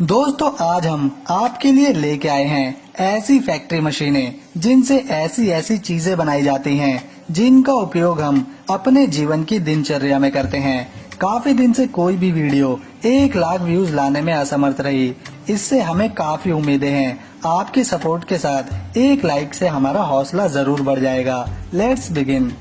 दोस्तों आज हम आपके लिए लेके आए हैं ऐसी फैक्ट्री मशीनें जिनसे ऐसी ऐसी चीजें बनाई जाती हैं जिनका उपयोग हम अपने जीवन की दिनचर्या में करते हैं। काफी दिन से कोई भी वीडियो 1 लाख व्यूज लाने में असमर्थ रही। इससे हमें काफी उम्मीदें हैं। आपके सपोर्ट के साथ 1 लाइक से हमारा हौसला जरूर बढ़ जाएगा। Let's begin.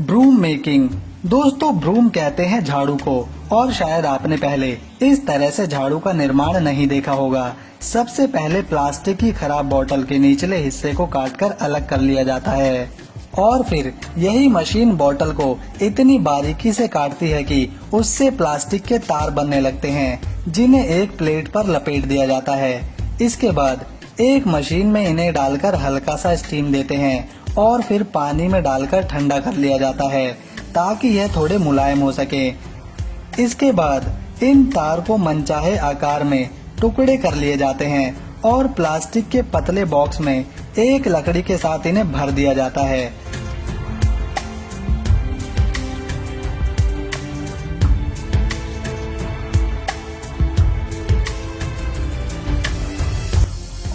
Broom making. दोस्तों ब्रूम कहते हैं झाड़ू को, और शायद आपने पहले इस तरह से झाड़ू का निर्माण नहीं देखा होगा। सबसे पहले प्लास्टिक की खराब बोतल के निचले हिस्से को काटकर अलग कर लिया जाता है और फिर यही मशीन बोतल को इतनी बारीकी से काटती है कि उससे प्लास्टिक के तार बनने लगते हैं जिन्हें एक प्लेट पर लपेट दिया जाता है। इसके बाद एक मशीन में इन्हें डालकर हल्का सा स्टीम देते हैं और फिर पानी में डालकर ठंडा कर लिया जाता है ताकि यह थोड़े मुलायम हो सके। इसके बाद इन तार को मनचाहे आकार में टुकड़े कर लिए जाते हैं और प्लास्टिक के पतले बॉक्स में एक लकड़ी के साथ इन्हें भर दिया जाता है।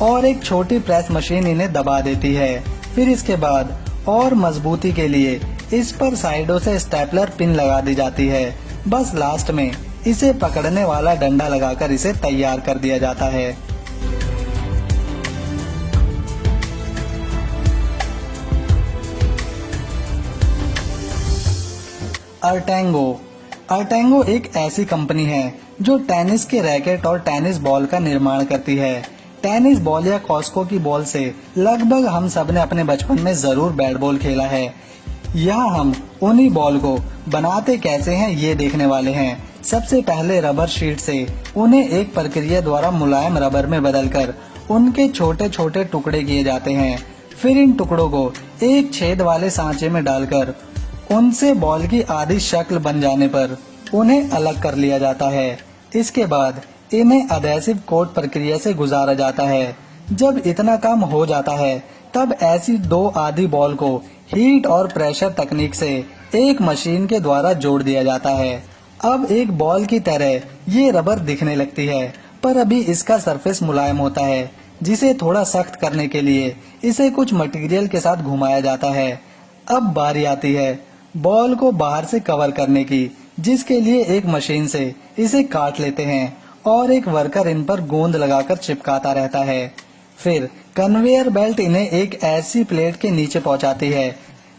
और एक छोटी प्रेस मशीन इन्हें दबा देती है। फिर इसके बाद और मजबूती के लिए इस पर साइडों से स्टेपलर पिन लगा दी जाती है। बस लास्ट में इसे पकड़ने वाला डंडा लगाकर इसे तैयार कर दिया जाता है। अर्टेंगो। अर्टेंगो एक ऐसी कंपनी है जो टेनिस के रैकेट और टेनिस बॉल का निर्माण करती है। टेनिस बॉल या कॉस्को की बॉल से लगभग हम सब ने अपने बचपन में जरूर बैट बॉल खेला है। यहाँ हम उन्हीं बॉल को बनाते कैसे हैं ये देखने वाले हैं। सबसे पहले रबर शीट से उन्हें एक प्रक्रिया द्वारा मुलायम रबर में बदलकर उनके छोटे छोटे टुकड़े किए जाते हैं। फिर इन टुकड़ों को एक छेद वाले सांचे में डालकर उनसे बॉल की आधी शक्ल बन जाने पर उन्हें अलग कर लिया जाता है। इसके बाद इन्हें अधेसिव कोट प्रक्रिया से गुजारा जाता है। जब इतना काम हो जाता है तब ऐसी दो आधी बॉल को हीट और प्रेशर तकनीक से एक मशीन के द्वारा जोड़ दिया जाता है। अब एक बॉल की तरह ये रबर दिखने लगती है, पर अभी इसका सरफेस मुलायम होता है जिसे थोड़ा सख्त करने के लिए इसे कुछ मटेरियल के साथ घुमाया जाता है। अब बारी आती है बॉल को बाहर से कवर करने की, जिसके लिए एक मशीन से इसे काट लेते हैं और एक वर्कर इन पर गोंद लगाकर चिपकाता रहता है। फिर कन्वेयर बेल्ट इन्हें एक ऐसी प्लेट के नीचे पहुंचाती है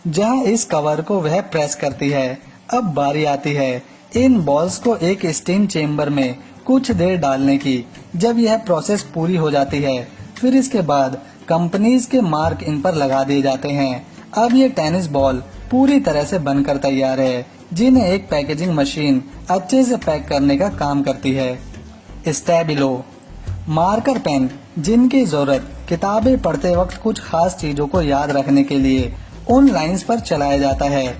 जहां इस कवर को वह प्रेस करती है। अब बारी आती है इन बॉल्स को एक स्टीम चेम्बर में कुछ देर डालने की। जब यह प्रोसेस पूरी हो जाती है फिर इसके बाद कंपनीज के मार्क इन पर लगा दिए जाते हैं। अब ये टेनिस बॉल पूरी तरह से बनकर तैयार है, जिन्हें एक पैकेजिंग मशीन अच्छे से पैक करने का काम करती है। स्टेबिलो। मार्कर पेन जिनकी जरूरत किताबें पढ़ते वक्त कुछ खास चीजों को याद रखने के लिए उन लाइंस पर चलाया जाता है,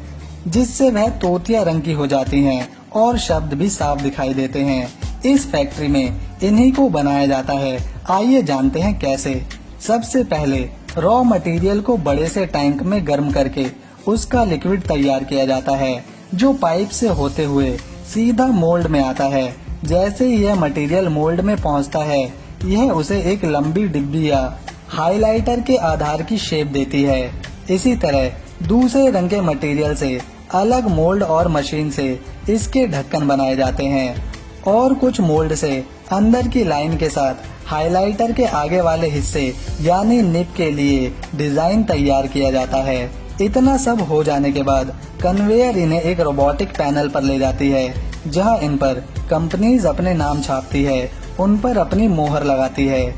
जिससे वह तोतिया रंग की हो जाती हैं और शब्द भी साफ दिखाई देते हैं। इस फैक्ट्री में इन्हीं को बनाया जाता है। आइए जानते हैं कैसे। सबसे पहले रॉ मटेरियल को बड़े से टैंक में गर्म करके उसका लिक्विड तैयार किया जाता है, जो पाइप से होते हुए सीधा मोल्ड में आता है। जैसे ही यह मटेरियल मोल्ड में पहुंचता है यह उसे एक लंबी डिब्बी या हाइलाइटर के आधार की शेप देती है। इसी तरह दूसरे रंग के मटेरियल से अलग मोल्ड और मशीन से इसके ढक्कन बनाए जाते हैं और कुछ मोल्ड से अंदर की लाइन के साथ हाइलाइटर के आगे वाले हिस्से यानी निब के लिए डिजाइन तैयार किया जाता है। इतना सब हो जाने के बाद कन्वेयर इन्हें एक रोबोटिक पैनल पर ले जाती है, जहां इन पर कंपनीज अपने नाम छापती है, उन पर अपनी मोहर लगाती है।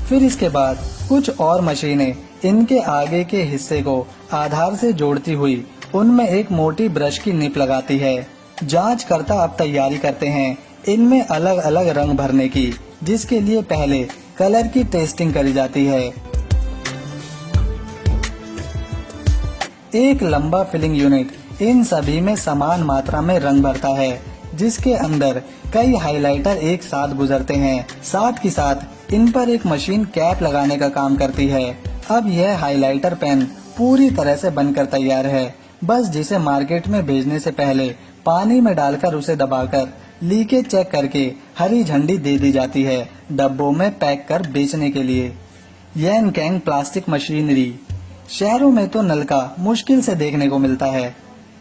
फिर इसके बाद कुछ और मशीनें इनके आगे के हिस्से को आधार से जोड़ती हुई उनमें एक मोटी ब्रश की निप लगाती है। जांचकर्ता अब तैयारी करते हैं इनमें अलग अलग रंग भरने की, जिसके लिए पहले कलर की टेस्टिंग करी जाती है। एक लंबा फिलिंग यूनिट इन सभी में समान मात्रा में रंग भरता है, जिसके अंदर कई हाइलाइटर एक साथ गुजरते हैं। साथ ही साथ इन पर एक मशीन कैप लगाने का काम करती है। अब यह हाइलाइटर पेन पूरी तरह से बनकर तैयार है। बस जिसे मार्केट में भेजने से पहले पानी में डालकर उसे दबाकर लीकेज चेक करके हरी झंडी दे दी जाती है डब्बों में पैक कर बेचने के लिए। यैनकैंग प्लास्टिक मशीनरी। शहरों में तो नलका मुश्किल से देखने को मिलता है।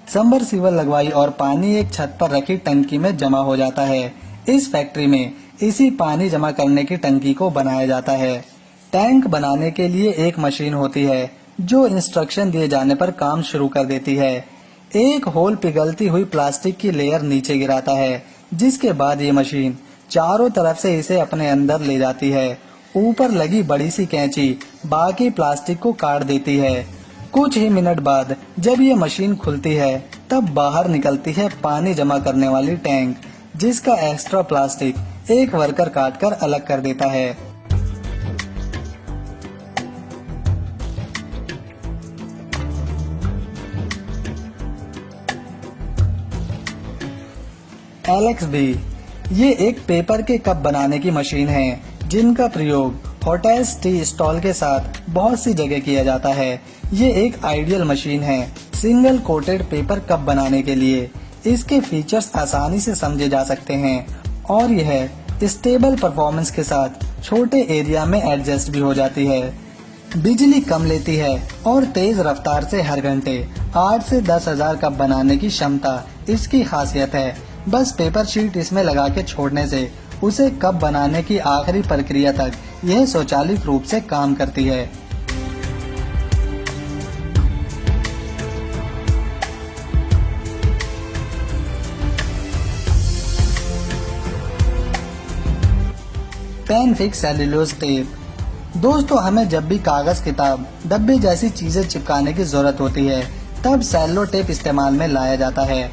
सबमर्सिबल लगवाई और पानी एक छत पर रखी टंकी में जमा हो जाता है। इस फैक्ट्री में इसी पानी जमा करने की टंकी को बनाया जाता है। टैंक बनाने के लिए एक मशीन होती है जो इंस्ट्रक्शन दिए जाने पर काम शुरू कर देती है। एक होल पिघलती हुई प्लास्टिक की लेयर नीचे गिराता है, जिसके बाद ये मशीन चारों तरफ से इसे अपने अंदर ले जाती है। ऊपर लगी बड़ी सी कैंची बाकी प्लास्टिक को काट देती है। कुछ ही मिनट बाद जब ये मशीन खुलती है तब बाहर निकलती है पानी जमा करने वाली टैंक, जिसका एक्स्ट्रा प्लास्टिक एक वर्कर काटकर अलग कर देता है। LXB ये एक पेपर के कप बनाने की मशीन है जिनका प्रयोग हॉटेल्स टी स्टॉल के साथ बहुत सी जगह किया जाता है। ये एक आइडियल मशीन है सिंगल कोटेड पेपर कप बनाने के लिए। इसके फीचर्स आसानी से समझे जा सकते हैं और यह स्टेबल परफॉर्मेंस के साथ छोटे एरिया में एडजस्ट भी हो जाती है। बिजली कम लेती है और तेज रफ्तार से हर घंटे 8 से 10,000 कप बनाने की क्षमता इसकी खासियत है। बस पेपर शीट इसमें लगा के छोड़ने से उसे कप बनाने की आखिरी प्रक्रिया तक यह स्वचालित रूप से काम करती है। Pen fix cellulose tape. दोस्तों, हमें जब भी कागज, किताब, डब्बे जैसी चीजें चिपकाने की जरूरत होती है तब सेलो टेप इस्तेमाल में लाया जाता है।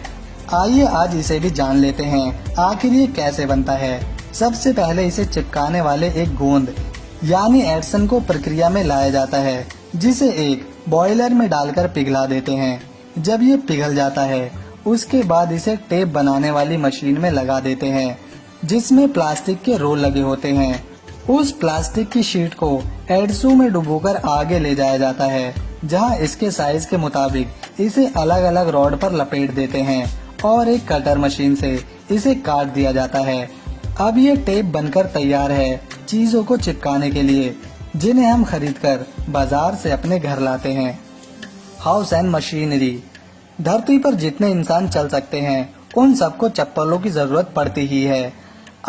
आइए आज इसे भी जान लेते हैं आखिर ये कैसे बनता है। सबसे पहले इसे चिपकाने वाले एक गोंद यानी एडसन को प्रक्रिया में लाया जाता है, जिसे एक बॉयलर में डालकर पिघला देते हैं। जब ये पिघल जाता है उसके बाद इसे टेप बनाने वाली मशीन में लगा देते हैं, जिसमें प्लास्टिक के रोल लगे होते हैं। उस प्लास्टिक की शीट को एडसू में डुबोकर आगे ले जाया जाता है, जहां इसके साइज के मुताबिक इसे अलग अलग रॉड पर लपेट देते हैं और एक कटर मशीन से इसे काट दिया जाता है। अब ये टेप बनकर तैयार है चीजों को चिपकाने के लिए, जिन्हें हम खरीदकर बाजार से अपने घर लाते हैं। House and machinery. धरती पर जितने इंसान चल सकते हैं उन सबको चप्पलों की जरूरत पड़ती ही है।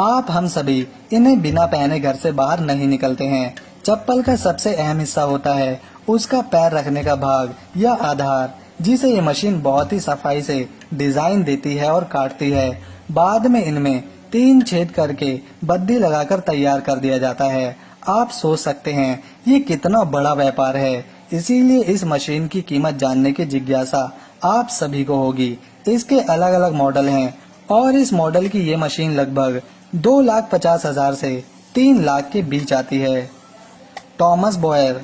आप हम सभी इन्हें बिना पहने घर से बाहर नहीं निकलते हैं। चप्पल का सबसे अहम हिस्सा होता है उसका पैर रखने का भाग या आधार, जिसे ये मशीन बहुत ही सफाई से डिजाइन देती है और काटती है। बाद में इनमें 3 छेद करके बद्दी लगाकर तैयार कर दिया जाता है। आप सोच सकते हैं ये कितना बड़ा व्यापार है, इसीलिए इस मशीन की कीमत जानने की जिज्ञासा आप सभी को होगी। इसके अलग अलग मॉडल हैं और इस मॉडल की ये मशीन लगभग 2,50,000 से 3 लाख के बीच आती है। Thomas Boyer.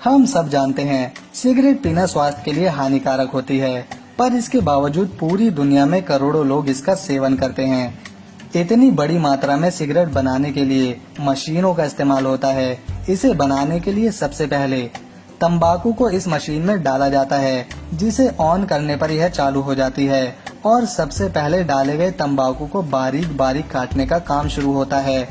हम सब जानते हैं सिगरेट पीना स्वास्थ्य के लिए हानिकारक होती है, पर इसके बावजूद पूरी दुनिया में करोड़ों लोग इसका सेवन करते हैं। इतनी बड़ी मात्रा में सिगरेट बनाने के लिए मशीनों का इस्तेमाल होता है। इसे बनाने के लिए सबसे पहले तंबाकू को इस मशीन में डाला जाता है, जिसे ऑन करने पर यह चालू हो जाती है और सबसे पहले डाले गए तंबाकू को बारीक बारीक काटने का काम शुरू होता है।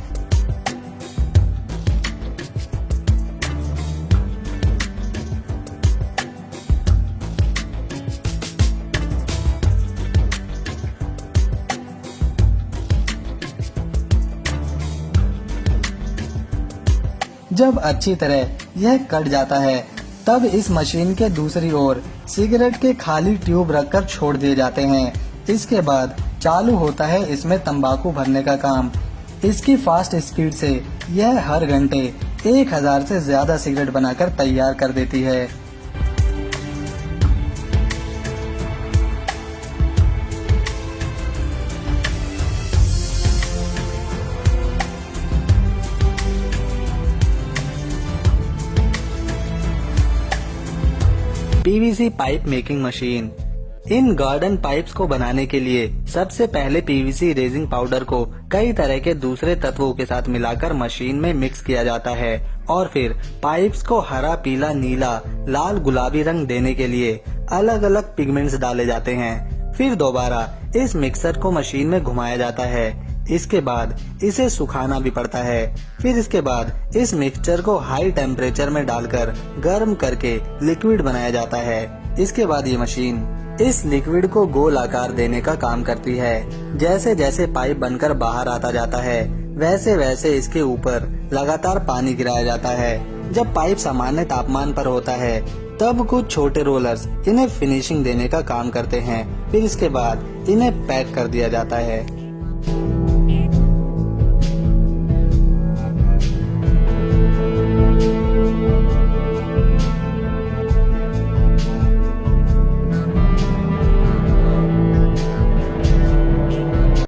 जब अच्छी तरह यह कट जाता है तब इस मशीन के दूसरी ओर सिगरेट के खाली ट्यूब रखकर छोड़ दिए जाते हैं। इसके बाद चालू होता है इसमें तंबाकू भरने का काम। इसकी फास्ट स्पीड से यह हर घंटे 1,000 से ज्यादा सिगरेट बनाकर तैयार कर देती है। PVC pipe making machine. इन गार्डन पाइप्स को बनाने के लिए सबसे पहले पीवीसी रेजिंग पाउडर को कई तरह के दूसरे तत्वों के साथ मिलाकर मशीन में मिक्स किया जाता है और फिर पाइप्स को हरा, पीला, नीला, लाल, गुलाबी रंग देने के लिए अलग अलग पिगमेंट्स डाले जाते हैं। फिर दोबारा इस मिक्सर को मशीन में घुमाया जाता है। इसके बाद इसे सुखाना भी पड़ता है। फिर इसके बाद इस मिक्सचर को हाई टेम्परेचर में डालकर गर्म करके लिक्विड बनाया जाता है। इसके बाद ये मशीन इस लिक्विड को गोल आकार देने का काम करती है। जैसे जैसे पाइप बनकर बाहर आता जाता है, वैसे वैसे इसके ऊपर लगातार पानी गिराया जाता है। जब पाइप सामान्य तापमान पर होता है, तब कुछ छोटे रोलर्स इन्हें फिनिशिंग देने का काम करते हैं। फिर इसके बाद इन्हें पैक कर दिया जाता है।